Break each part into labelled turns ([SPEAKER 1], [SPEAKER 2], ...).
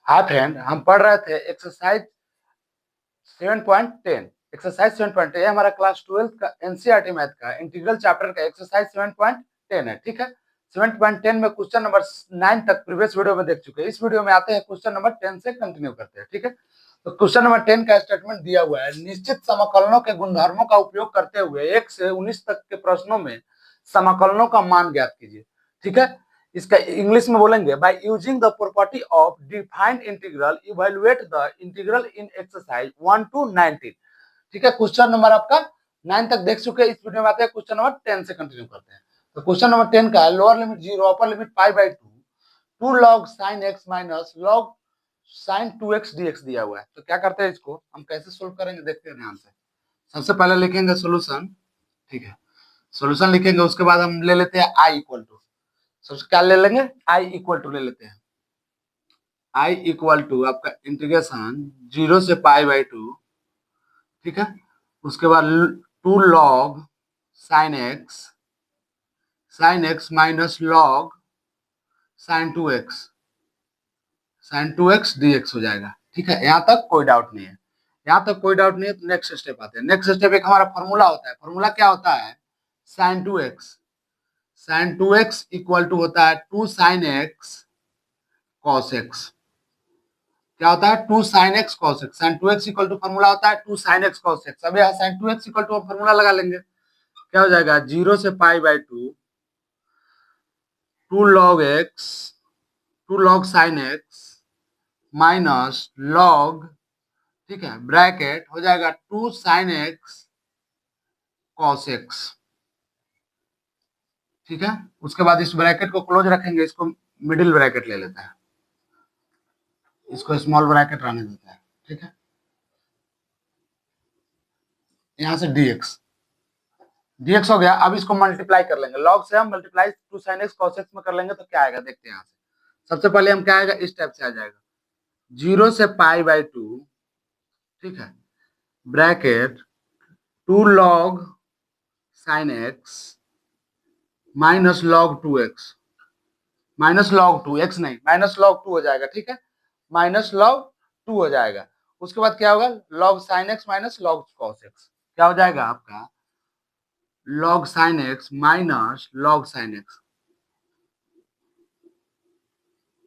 [SPEAKER 1] Hi friend, हम पढ़ रहे थे एक्सरसाइज 7.10। एक्सरसाइज 7.10 ये हमारा क्लास 12 का एनसीईआरटी मैथ का इंटीग्रल चैप्टर का एक्सरसाइज 7.10 है। ठीक है, 7.10 में क्वेश्चन नंबर 9 तक प्रीवियस वीडियो में देख चुके हैं। इस वीडियो में आते हैं क्वेश्चन नंबर 10 से कंटिन्यू करते हैं। ठीक है, तो क्वेश्चन नंबर 10 का स्टेटमेंट दिया हुआ है, निश्चित समाकलनों के गुणधर्मों का उपयोग करते हुए 1 से 19 तक के प्रश्नों में समाकलनों का मान ज्ञात कीजिए। ठीक है, इसका इंग्लिश में बोलेंगे, by using the property of defined integral evaluate the integral in exercise 1 to 19। ठीक है, क्वेश्चन नंबर आपका 9 तक देख चुके हैं। इस वीडियो में आते हैं क्वेश्चन नंबर 10 से कंटिन्यू करते हैं। तो क्वेश्चन नंबर 10 का lower limit 0, upper limit π/2, 2 log sin x minus log sin 2x dx दिया हुआ है। तो क्या करते हैं, इसको हम कैसे सोल्व करेंगे देखते हैं ध्यान से। सबसे पहले लिखेंगे सोल्यूशन। ठीक है, सोल्यूशन लिखेंगे, उसके बाद हम ले लेते हैं i इक्वल टू, सबसे क्या ले लेंगे, i इक्वल टू ले लेते हैं। i इक्वल टू आपका इंटीग्रेशन 0 से π/2। ठीक है, उसके बाद 2 log sin x minus log sin 2x dx हो जाएगा। ठीक है, यहाँ तक कोई डाउट नहीं है, यहाँ तक कोई डाउट नहीं है। तो नेक्स्ट स्टेप आते हैं। नेक्स्ट स्टेप एक हमारा फॉर्मूला होता है। फॉर्मूला क्या होता है, sin 2x इक्वल टू होता है 2 sin x cos x। क्या होता है, 2 sin x cos x। sin 2x equal to formula होता है 2 sin x cos x। अब यहाँ sin 2x equal to formula लगा लेंगे, क्या हो जाएगा, 0 से π/2, 2 log x, 2 log sin x minus log, ठीक है, ब्रैकेट हो जाएगा 2 sin x cos x। ठीक है, उसके बाद इस ब्रैकेट को क्लोज रखेंगे, इसको मिडिल ब्रैकेट ले लेते हैं, इसको स्मॉल ब्रैकेट रहने देते हैं। ठीक है, यहाँ से dx हो गया। अब इसको मल्टीप्लाई कर लेंगे, log से हम multiply 2 sin x cos x में कर लेंगे तो क्या आएगा देखते हैं। यहाँ से सबसे पहले हम क्या आएगा, इस टाइप से आ जाएगा, 0 से π/2, ठीक है, bracket 2 log sin x minus log 2x, minus log 2x नहीं, माइनस log 2 हो जाएगा। ठीक है, माइनस log 2 हो जाएगा। उसके बाद क्या होगा, log sin x minus log cos x, क्या हो जाएगा आपका, log sin x minus log sin x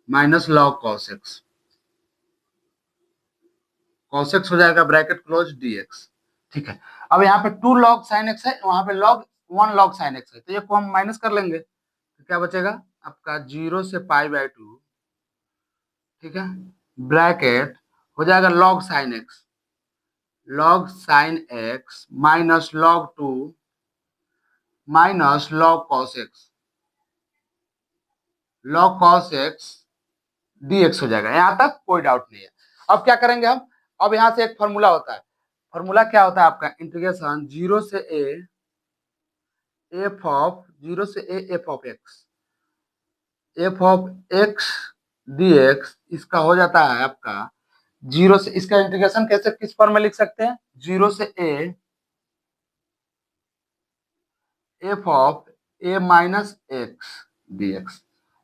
[SPEAKER 1] minus log cos x, cos x हो जाएगा, ब्रैकेट क्लोज dx। ठीक है, अब यहाँ पे 2 log sin x है, वहां पे log 1 log sin x है, तो ये को हम माइनस कर लेंगे, तो क्या बचेगा आपका 0 से π/2, ठीक है, ब्रैकेट हो जाएगा log sin x minus log 2 minus log cos x dx हो जाएगा। यहाँ तक कोई डाउट नहीं है। अब क्या करेंगे हम, अब यहाँ से एक फॉर्मूला होता है। फॉर्मूला क्या होता है आपका, इंटीग्रेशन 0 से a f ऑफ 0 से a f of x dx, इसका हो जाता है आपका 0 से, इसका इंटीग्रेशन कैसे किस फॉर्म में लिख सकते हैं, 0 से a f of a minus x dx,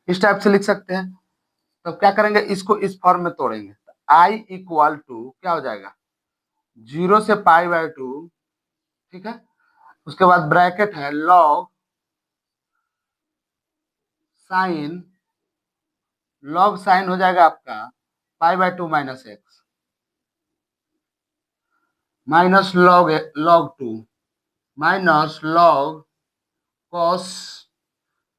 [SPEAKER 1] इस टाइप से लिख सकते हैं। तो क्या करेंगे, इसको इस फॉर्म में तोड़ेंगे, i इक्वल टू क्या हो जाएगा, 0 से π/2, ठीक है, उसके बाद ब्रैकेट है log साइन हो जाएगा आपका π/2 minus x minus log 2 minus log cos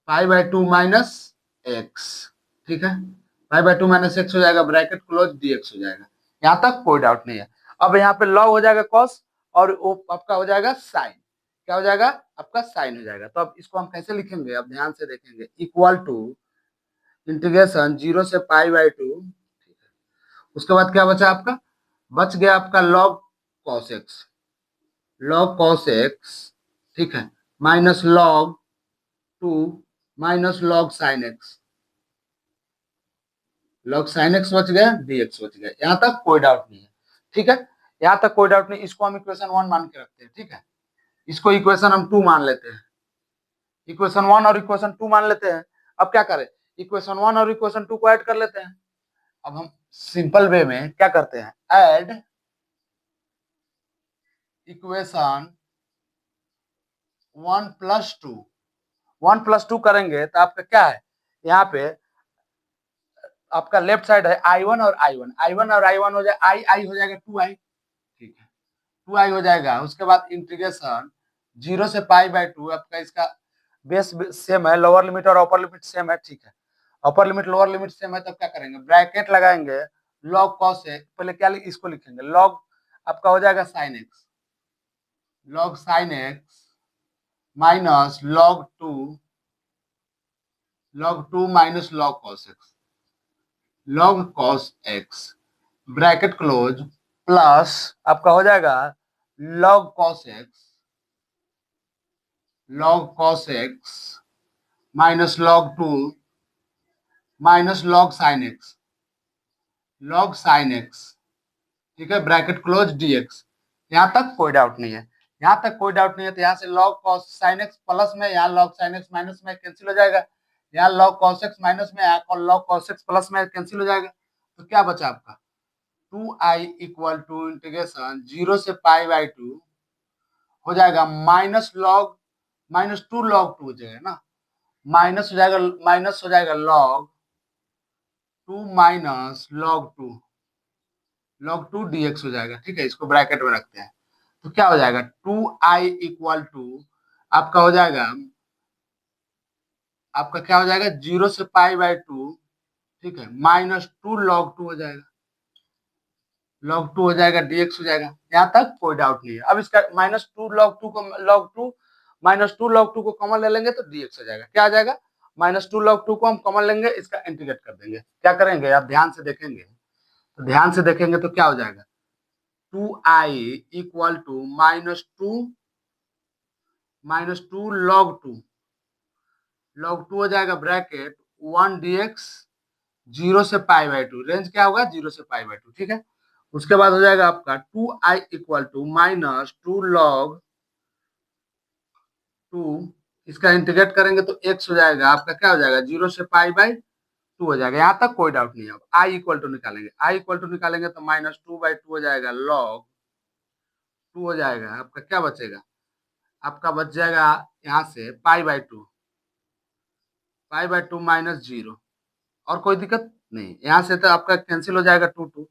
[SPEAKER 1] π/2 minus x। ठीक है, π/2 माइनस x हो जाएगा, ब्रैकेट क्लोज dx हो जाएगा। यहाँ तक कोई डाउट नहीं है। अब यहाँ पे log हो जाएगा cos और वो आपका हो जाएगा साइन, क्या हो जाएगा आपका साइन हो जाएगा। तो अब इसको हम कैसे लिखेंगे, अब ध्यान से देखेंगे, इक्वल टू इंटीग्रेशन 0 से π/2, उसके बाद क्या बचा आपका, बच गया आपका log cos x, ठीक है, minus log 2 minus log sin x बच गया, dx बच गया। यहाँ तक कोई डाउट नहीं है। ठीक है, यहाँ तक कोई डाउट नहीं। इसको हम इक्वेशन 1 मान के रखते हैं। ठीक है, इसको इक्वेशन हम 2 मान लेते हैं, इक्वेशन 1 और इक्वेशन 2 मान लेते हैं। अब क्या करें, इक्वेशन 1 और इक्वेशन 2 को ऐड कर लेते हैं। अब हम सिंपल वे में क्या करते हैं, ऐड इक्वेशन 1+2, 1+2 करेंगे तो आपका क्या है, यहाँ पे आपका लेफ्ट साइड है I1 और I1, I1 और I1 हो जाए आई हो जाएगा 2i, ठीक है 2i हो जाएगा। उसके बाद इंटीग्रेशन 0 से π/2, आपका इसका बेस सेम है, लोअर लिमिट और अपर लिमिट सेम है, ठीक है upper limit lower limit same है, तब क्या करेंगे ब्रैकेट लगाएंगे, लॉग कॉस एक्स, पहले क्या इसको लिखेंगे लॉग, आपका हो जाएगा sine x, log sine x minus log 2 minus log cos x, log cos x bracket close plus आपका हो जाएगा log cos x minus log 2 minus log sin x, ठीक है ब्रैकेट क्लोज dx। यहाँ तक कोई डाउट नहीं है, यहाँ तक कोई डाउट नहीं है, तो यहाँ से log cos sin x plus में, यहाँ log sin x माइनस में कैंसिल हो जाएगा, यहाँ log cos x माइनस में, यहाँ log cos x प्लस में कैंसिल हो जाएगा, तो क्या बचा आपका 2i इक्वल टू इंटीग्रेशन 0 से π/2 हो जाएगा -2 log 2 हो जाएगा ना, माइनस हो जाएगा log 2 माइनस log 2 dx हो जाएगा, ठीक है इसको ब्रैकेट में रखते हैं, तो क्या हो जाएगा 2i इक्वल टू आपका हो जाएगा, आपका क्या हो जाएगा 0 से π/2, ठीक है -2 log 2 हो जाएगा, log 2 हो जाएगा dx हो जाएगा। यहाँ तक कोई डाउट नहीं है। अब इसका -2 log 2 को कॉमन ले लेंगे तो dx हो जाएगा, क्या आ जाएगा -2 log 2 को हम कॉमन लेंगे, इसका इंटीग्रेट कर देंगे, क्या करेंगे आप ध्यान से देखेंगे, तो ध्यान से देखेंगे तो क्या हो जाएगा 2i इक्वल टू -2 log 2 हो जाएगा ब्रैकेट 1 dx 0 से π/2, रेंज क्या होगा 0 से π/2, ठीक है। उसके बाद हो जाएगा आपका 2i इक्वल टू -2 log 2, इसका इंटीग्रेट करेंगे तो x हो जाएगा, आपका क्या हो जाएगा 0 से π/2 हो जाएगा। यहाँ तक कोई डाउट नहीं है। अब i इक्वल टू निकालेंगे, तो -2/2 हो जाएगा, log 2 हो जाएगा, आपका क्या बचेगा, आपका बच जाएगा यहाँ से π/2 -0, और कोई दिक्कत नहीं, यहाँ से तो आपका कैंसिल हो जाएगा 2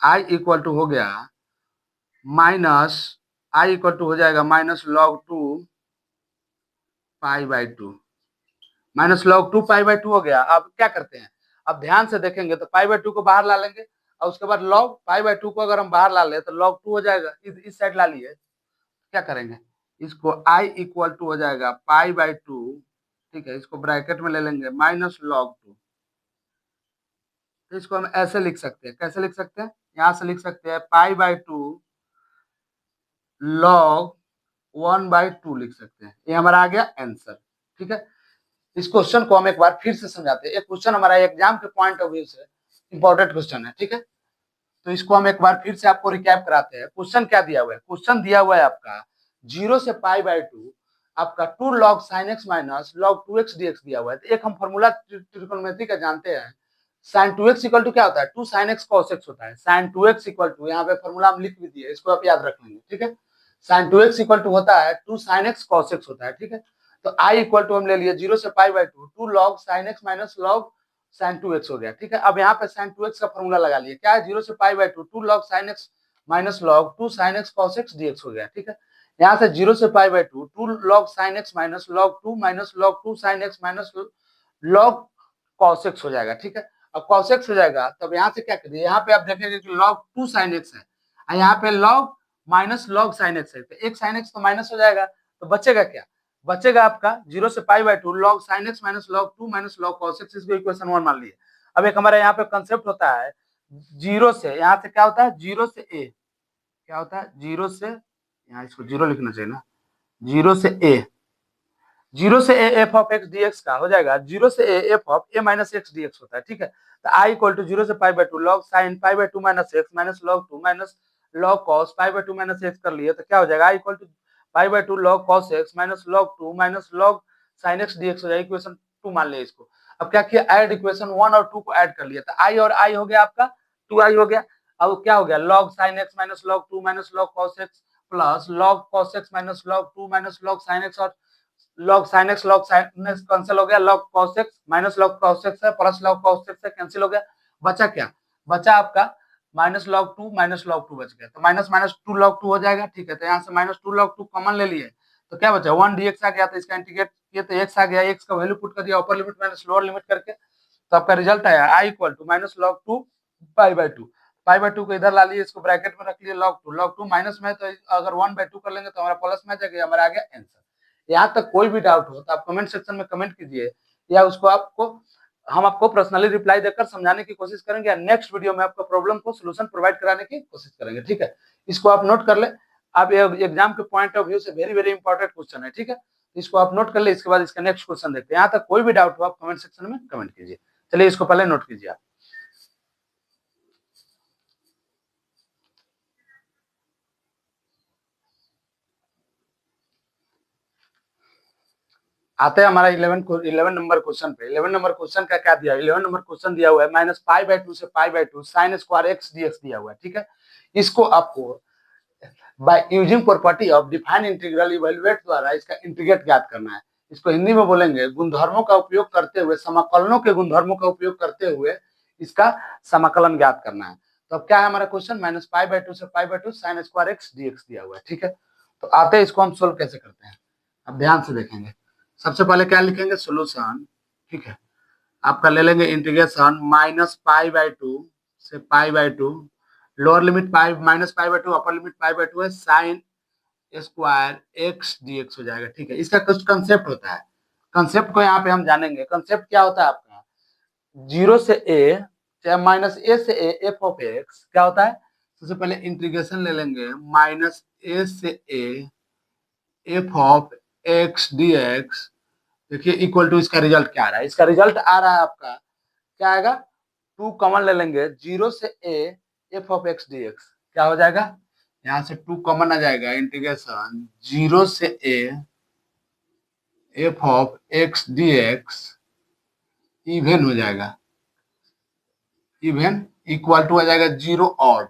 [SPEAKER 1] i इक्वल टू हो गया हो जाएगा -log 2 π/2, -log 2 π/2 हो गया। अब क्या करते हैं, अब ध्यान से देखेंगे तो π/2 को बाहर ला लेंगे, और उसके बाद log π/2 को अगर हम बाहर ला ले तो log 2 हो जाएगा, इस साइड ला लिए, क्या करेंगे इसको i इक्वल टू हो जाएगा π/2, ठीक है इसको ब्रैकेट में ले लेंगे -log 2, तो इसको हम ऐसे लिख सकते हैं, कैसे लिख सकते हैं, यहाँ से लिख सकते हैं π/2 log 1/2 लिख सकते हैं, ये हमारा आ गया आंसर, ठीक है। इस क्वेश्चन को हम एक बार फिर से समझाते हैं, एक क्वेश्चन हमारा एग्जाम के पॉइंट ऑफ व्यू से इंपॉर्टेंट क्वेश्चन है, ठीक है। तो इसको हम एक बार फिर से आपको रिकैप कराते हैं। क्वेश्चन क्या दिया हुआ है, क्वेश्चन दिया हुआ है आपका 0 से π/2 आपका 2 log sin x minus log 2x dx दिया हुआ है। तो एक हम फॉर्मूला ट्रिग्नोमेट्री का जानते हैं, sin 2x इक्वल टू क्या होता है 2 sin x cos x होता है, sin 2x इक्वल टू यहाँ पे फॉर्मूला हम लिख भी दिए, इसको आप याद रख लेंगे, ठीक है। sin 2x इक्वल टू होता है 2 sin x cos x होता है, ठीक है। तो i इक्वल टू हम ले लिए 0 से π/2 2 log sin x minus log sin 2x हो गया, ठीक है। अब यहाँ पे sin 2x का फॉर्मूला लगा लिए, क्या है 0 से π/2 2 log sin x minus log 2 sin x cos x dx हो गया, ठीक है। यहाँ से 0 से π/2 2 log sin x minus log 2 minus log 2 sin x minus log cos x हो जाएगा, ठीक है। अब cos x हो जाएगा, तब यहाँ से क्या करिए, यहाँ पे आप देखेंगे कि log 2 sin x है, और यहाँ पे log minus log sin x है, तो एक sin x तो माइनस हो जाएगा, तो बचेगा क्या, बचेगा आपका 0 से π/2 log sin x minus log 2 minus log cos x, इसको इक्वेशन 1 मान लिए। अब एक हमारा यहाँ पे कंसेप्ट होता है 0 से, यहाँ से क्या होता है 0 से a, क्या होता है 0 से, यहाँ इसको 0 लिखना चाहिए ना, 0 से a, 0 से a f of x dx का हो जाएगा 0 से a f of a minus x dx होता है, ठीक है। तो i इक्वल टू 0 से π/2 log sin π/2 minus x minus log 2 minus log cos π/2 minus x कर लिए, तो क्या हो जाएगा i equal to π/2 log cos x minus log 2 minus log sin x dx हो जाएगा, इक्वेशन 2 मान लिया इसको। अब क्या किया, ऐड इक्वेशन 1 और 2 को ऐड कर लिया, तो आई और आई हो गया आपका 2i हो गया। अब क्या हो गया, log sin x minus log 2 minus log cos x plus log cos x minus log 2 minus log sin x, और log sin x कैंसिल हो गया, log cos x minus log cos x है प्लस log cos x है cancel हो गया। बचा क्या, बचा आपका माइनस log 2 माइनस log 2 बच गया, तो माइनस माइनस 2 log 2 हो जाएगा। ठीक है, तो यहाँ से माइनस 2 log 2 कॉमन ले लिए, तो क्या बचा 1 dx आ गया, तो इसका इंटीग्रेट किए तो x आ गया, x का वैल्यू पुट कर दिया upper limit minus lower limit करके, तो आपका रिजल्ट आया i equal to minus log 2 pi by 2 को इधर ला लिए, इसको ब्रैकेट में रख लिए, log 2 माइनस में, तो अगर 1/2 कर लेंगे तो हमारा प्लस में आ जाएगा, हमारा आ गया आंसर। यहाँ तक कोई भी डाउट हो तो आप कमेंट सेक्शन में कमेंट कीजिए, या उसको हम आपको पर्सनली रिप्लाई देकर समझाने की कोशिश करेंगे, या नेक्स्ट वीडियो में आपको प्रॉब्लम को सोल्यूशन प्रोवाइड कराने की कोशिश करेंगे। ठीक है, इसको आप नोट कर ले, आप एग्जाम के पॉइंट ऑफ व्यू से वेरी वेरी इंपॉर्टेंट क्वेश्चन है। ठीक है, इसको आप नोट कर ले, इसके बाद इसका नेक्स्ट क्वेश्चन देखते हैं। यहाँ तक कोई भी डाउट हो आप कमेंट सेक्शन में कमेंट कीजिए। चलिए इसको पहले नोट कीजिए आप। आते हैं हमारा 11 नंबर क्वेश्चन पे। 11 नंबर क्वेश्चन का क्या दिया है, 11 नंबर क्वेश्चन दिया हुआ है माइनस पाई/2 से पाई/2 साइन स्क्वायर x dx दिया हुआ है। ठीक है, इसको आपको bye using property of define integral evaluate द्वारा इसका इंटीग्रेट ज्ञात करना है। इसको हिंदी में बोलेंगे गुणधर्मों का उपयोग करते हुए, समाकलनों के गुणधर्मों का उपयोग करते हुए इसका समाकलन ज्ञात करना है। तो अब क्या है हमारा क्वेश्चन, माइनस पाई/2 से पाई/2 साइन स्क्वायर x dx दिया हुआ है। ठीक है, तो आते हैं इसको हम सोल्व कैसे करते हैं, अब ध्यान से देखेंगे। सबसे पहले क्या लिखेंगे, सोल्यूशन। ठीक है, आपका ले लेंगे इंटीग्रेशन माइनस पाई/2 से pi by two, lower limit pi minus pi by two, upper limit pi by two है, साइन स्क्वायर एक्स dx हो जाएगा। ठीक है, इसका कुछ कंसेप्ट होता है, कंसेप्ट को यहाँ पे हम जानेंगे। कंसेप्ट क्या होता है आपका, 0 से a चाहे माइनस a से a एफ ऑफ एक्स क्या होता है, सबसे पहले इंटीग्रेशन ले लेंगे माइनस a से a F of x dx। देखिए इक्वल टू इसका रिजल्ट क्या आ रहा है, इसका रिजल्ट आ रहा है आपका क्या आएगा, 2 कॉमन ले लेंगे, 0 से a F of x dx क्या हो जाएगा, यहाँ से 2 कॉमन आ जाएगा, इंटीग्रेशन 0 से a F of x dx even हो जाएगा, इवेन इक्वल टू आ जाएगा 0 ऑड।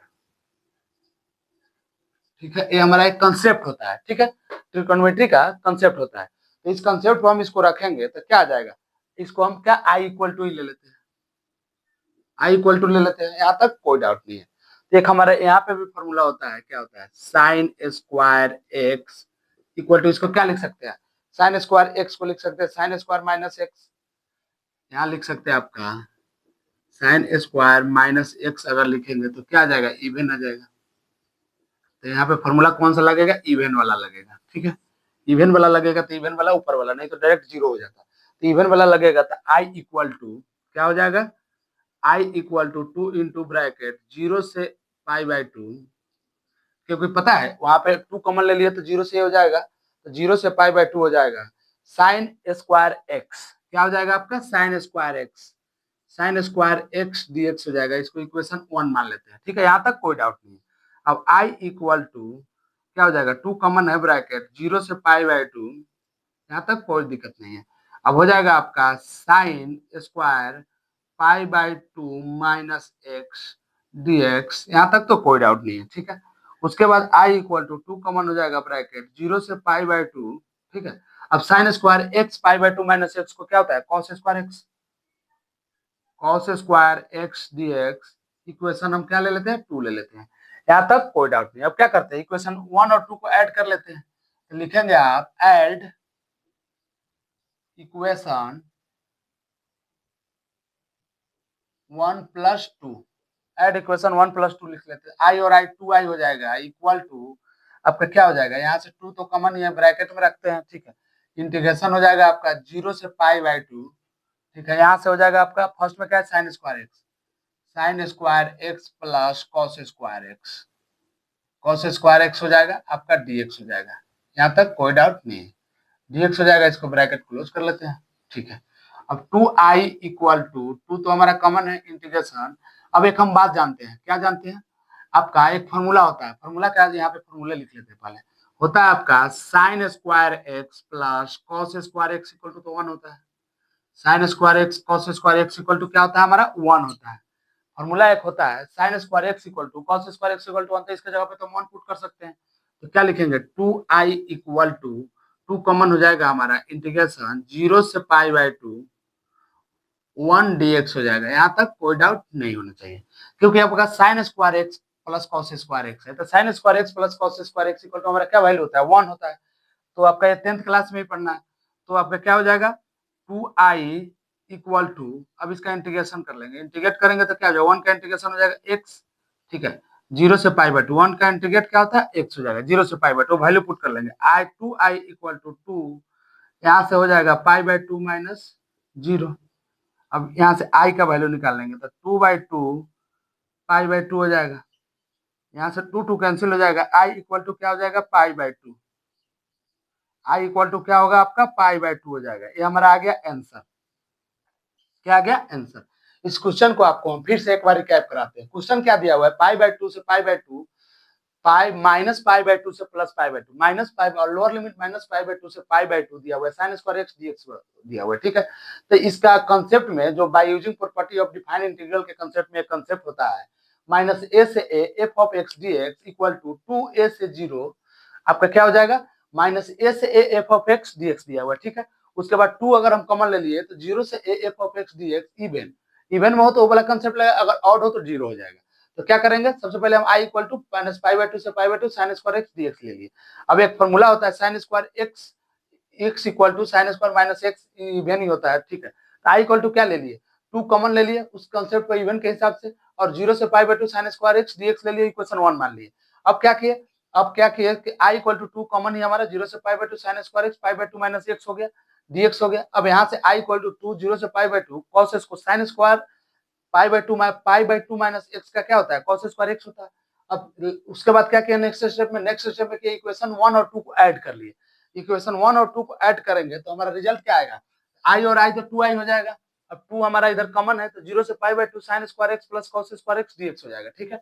[SPEAKER 1] ठीक है, ये हमारा एक कंसेप्ट होता है। ठीक है, ट्रिग्नोमेट्री का कंसेप्ट होता है, तो इस कंसेप्ट को हम इसको रखेंगे तो क्या आ जाएगा, इसको हम क्या i इक्वल टू ही ले लेते हैं, i इक्वल टू ले लेते हैं, यहाँ तक कोई डाउट नहीं है। एक हमारा यहाँ पे भी फॉर्मूला होता है, क्या होता है, sine square x equal to, इसको क्या लिख सकते हैं, साइन स्क्वायर एक्स को लिख सकते हैं साइन स्क्वायर माइनस एक्स, यहाँ लिख सकते हैं आपका साइन स्क्वायर माइनस एक्स, अगर लिखेंगे तो क्या आ जाएगा, इवन आ जाएगा। तो यहाँ पे फॉर्मूला कौन सा लगेगा, इवन वाला लगेगा। ठीक है, इवन वाला लगेगा तो इवन वाला ऊपर वाला, नहीं तो डायरेक्ट 0 हो जाता, तो इवन वाला लगेगा, तो आई इक्वल टू क्या हो जाएगा, i equal to 2 into bracket 0 से पाई/2, क्योंकि पता है वहां पे 2 कॉमन ले लिए तो 0 से हो जाएगा, तो 0 से पाई/2 हो जाएगा, साइन स्क्वायर एक्स क्या हो जाएगा आपका, साइन स्क्वायर एक्स dx हो जाएगा। इसको इक्वेशन 1 मान लेते हैं। ठीक है, यहाँ तक कोई डाउट नहीं। अब i इक्वल टू क्या हो जाएगा, 2 कॉमन है, ब्रैकेट 0 से पाई/2, यहाँ तक कोई दिक्कत नहीं है। अब हो जाएगा आपका sine square pi by two minus x dx, यहाँ तक तो कोई डाउट नहीं है। ठीक है, उसके बाद i इक्वल टू 2 कॉमन हो जाएगा, ब्रैकेट 0 से पाई/2। ठीक है, अब sine square x pi by two minus x को क्या होता है, cos square x dx, equation हम क्या ले लेते हैं, 2 ले लेते हैं। यहाँ तक कोई डाउट नहीं। अब क्या करते हैं, इक्वेशन 1 और 2 को ऐड कर लेते हैं, तो लिखेंगे आप add equation 1 plus 2, add equation 1 plus 2 लिख लेते हैं, आई और आई 2i हो जाएगा, इक्वल टू आपका क्या हो जाएगा, यहाँ से 2 तो कॉमन ही है, ब्रैकेट में रखते हैं। ठीक है, इंटीग्रेशन हो जाएगा आपका 0 से पाई/2। ठीक है, यहाँ से हो जाएगा आपका फर्स्ट में क्या है, sine square x plus cos square x हो जाएगा, आपका dx हो जाएगा। यहाँ तक कोई डाउट नहीं है, dx हो जाएगा, इसको ब्रैकेट क्लोज कर लेते हैं। ठीक है, अब 2i इक्वल टू 2 तो हमारा कॉमन है, इंटीग्रेशन। अब एक हम बात जानते हैं, क्या जानते हैं, आपका एक फॉर्मूला होता है, फॉर्मूला क्या है, यहाँ पे फॉर्मूला लिख लेते हैं पहले, होता है आपका sine square x plus cos square x equal to 1 होता है, sine square x cos square x equal to क्या होता है हमारा 1 होता है। फॉर्मूला एक होता है sine square x equal to cos square x equal to 1, तो इसके जगह पे तो 1 पुट कर सकते हैं। तो क्या लिखेंगे 2i इक्वल टू 2 कॉमन हो जाएगा हमारा इंटीग्रेशन 0 से पाई बाय 2 1 dx हो जाएगा। यहाँ तक कोई डाउट नहीं होना चाहिए, क्योंकि आपका sine square x plus cos square x है, तो sine square x plus cos square x equal to हमारा क्या वैल्यू होता है 1 होता है। तो आपका ये 10th क्लास में ही पढ़ना है। तो आपका क्या हो जाएगा 2i इक्वल टू, अब इसका इंटीग्रेशन कर लेंगे, इंटीग्रेट करेंगे तो क्या हो जाएगा 1 का इंटीग्रेशन हो जाएगा x, ठीक है 0 से पाई बाय 2 1 का इंटीग्रेट क्या होता है x हो जाएगा 0 से पाई बाय 2 वैल्यू पुट कर लेंगे i 2i इक्वल टू 2, यहाँ से हो जाएगा पाई बाय 2 माइनस 0। अब यहाँ से i का वैल्यू निकाल लेंगे तो 2/2 पाई बाय 2 हो जाएगा, यहाँ से 2 कैंसिल हो जाएगा, i इक्वल टू क्या हो जाएगा pi by 2, i equal to क्या होगा आपका पाई बाय 2 हो जाएगा। ये हमारा आ गया आंसर। क्या आ गया आंसर। इस क्वेश्चन को आपको हम फिर से एक बार रिकैप कराते हैं। क्वेश्चन क्या दिया हुआ है पाई बाय 2 से pi by 2, pi minus pi by 2 से plus pi by 2, minus pi और lower limit minus pi by 2 से पाई बाय 2 दिया हुआ है, साइन स्क्वायर एक्स डीएक्स दिया हुआ है, ठीक है। तो इसका कांसेप्ट में जो by using property of define integral के कांसेप्ट में एक कांसेप्ट होता है माइनस ए से a f of x dx equal to 2a से 0, आपका क्या हो जाएगा माइनस ए से a f of x dx दिया हुआ है, ठीक है। उसके बाद 2 अगर हम कॉमन ले लिए तो 0 से a f of x dx even, even में हो तो वो वाला कांसेप्ट लगेगा, अगर ऑड हो तो 0 हो जाएगा। तो क्या करेंगे सबसे पहले हम i equal to minus pi by 2 से pi by 2 sine square x dx ले लिए। अब एक फॉर्मूला होता है sine square x x equal to sine square minus x even ही होता है, ठीक है। तो i इक्वल टू क्या ले लिए 2 कॉमन ले लिए उस कांसेप्ट को इवन के हिसाब से, और 0 से pi by 2 sine square x dx ले लिए, इक्वेशन 1 मान लिए। अब क्या किए कि i इक्वल टू 2 कॉमन ही हमारा 0 से pi by 2 sine square x pi by 2 minus x हो गया dx हो गया। अब यहाँ से i इक्वल टू 2 0 से पाई बाय 2 cos x को sine square pi by 2 minus x का क्या होता है cos स्क्वायर एक्स होता है। अब उसके बाद क्या किया नेक्स्ट स्टेप में किया इक्वेशन 1 और 2 को ऐड कर लिए। इक्वेशन 1 और 2 को ऐड करेंगे तो हमारा रिजल्ट क्या आएगा i और i तो 2i हो जाएगा। अब 2 हमारा इधर कॉमन है तो 0 से pi by 2 sin square x plus cos square x dx हो जाएगा, ठीक है।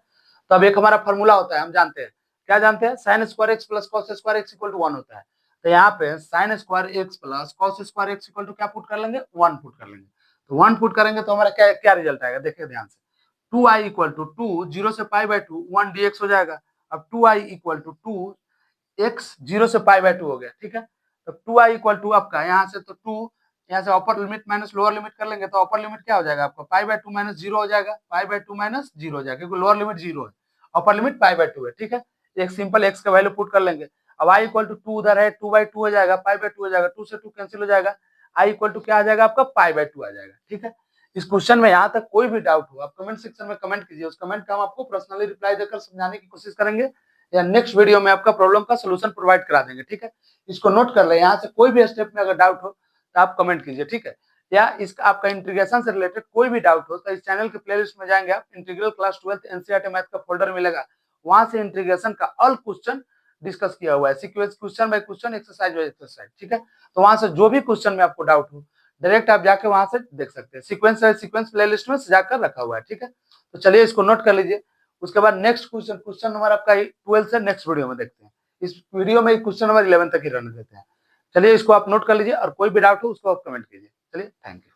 [SPEAKER 1] तो अब एक हमारा फार्मूला होता है, हम जानते हैं क्या जानते हैं sin square x plus cos square x equal to 1 होता है। तो यहाँ पे sin square x plus cos square x equal to क्या पुट कर लेंगे 1 पुट कर लेंगे। तो 1 पुट करेंगे तो हमारा क्या क्या रिजल्ट आएगा देखिए ध्यान से 2i इक्वल टू 2 0 से पाई बाय 2 1 dx हो जाएगा। अब 2i इक्वल टू 2 x 0 से पाई बाय 2 हो गया, ठीक है। तो 2i इक्वल टू आपका यहाँ से तो 2 यहाँ से अपर लिमिट माइनस लोअर लिमिट कर लेंगे तो अपर लिमिट क्या हो जाएगा आपका पाई बाय 2 माइनस 0 हो जाएगा, पाई बाय 2 माइनस 0 हो जाएगा क्योंकि लोअर लिमिट 0 है, अपर लिमिट पाई बाय 2 है, ठीक है। एक सिंपल x का वैल्यू पुट कर लेंगे। अब i इक्वल टू 2 उधर है 2/2 हो जाएगा, पाई बाय 2 हो जाएगा, 2 से 2 कैंसिल हो जाएगा, i इक्वल टू क्या आ जाएगा आपका पाई बाय 2 आ जाएगा, ठीक है। इस क्वेश्चन में यहाँ तक कोई भी डाउट हो आप कमेंट सेक्शन में कमेंट कीजिए, उस कमेंट का हम आपको पर्सनली रिप्लाई देकर समझाने की कोशिश करेंगे या नेक्स्ट वीडियो में आपका प्रॉब्लम का सोल्यूशन प्रोवाइड करा देंगे, ठीक है। इसको नोट कर ले, यहाँ से कोई भी स्टेप में अगर डाउट हो तो आप कमेंट कीजिए, ठीक है। या इस आपका इंटीग्रेशन से रिलेटेड कोई भी डाउट हो तो इस चैनल के प्लेलिस्ट में जाएंगे आप, इंटीग्रल क्लास 12 एनसीईआरटी मैथ का फोल्डर मिलेगा, वहां से इंटीग्रेशन का ऑल क्वेश्चन डिस्कस किया हुआ है, sequence question by question exercise by exercise, ठीक है। तो वहां से जो भी क्वेश्चन में आपको डाउट हो डायरेक्ट आप जाके वहां से देख सकते हैं, सीक्वेंस प्लेलिस्ट में सजाकर रखा हुआ है, ठीक है। तो चलिए इसको नोट कर लीजिए। उसके बाद नेक्स्ट क्वेश्चन नंबर आपका 12 से नेक्स्ट वीडियो में देखते हैं। इस वीडियो में क्वेश्चन नंबर 11 तक ही रहने देते हैं। चलिए इसको आप नोट कर लीजिए और कोई भी डाउट हो उसको आप कमेंट कीजिए। चलिए थैंक यू।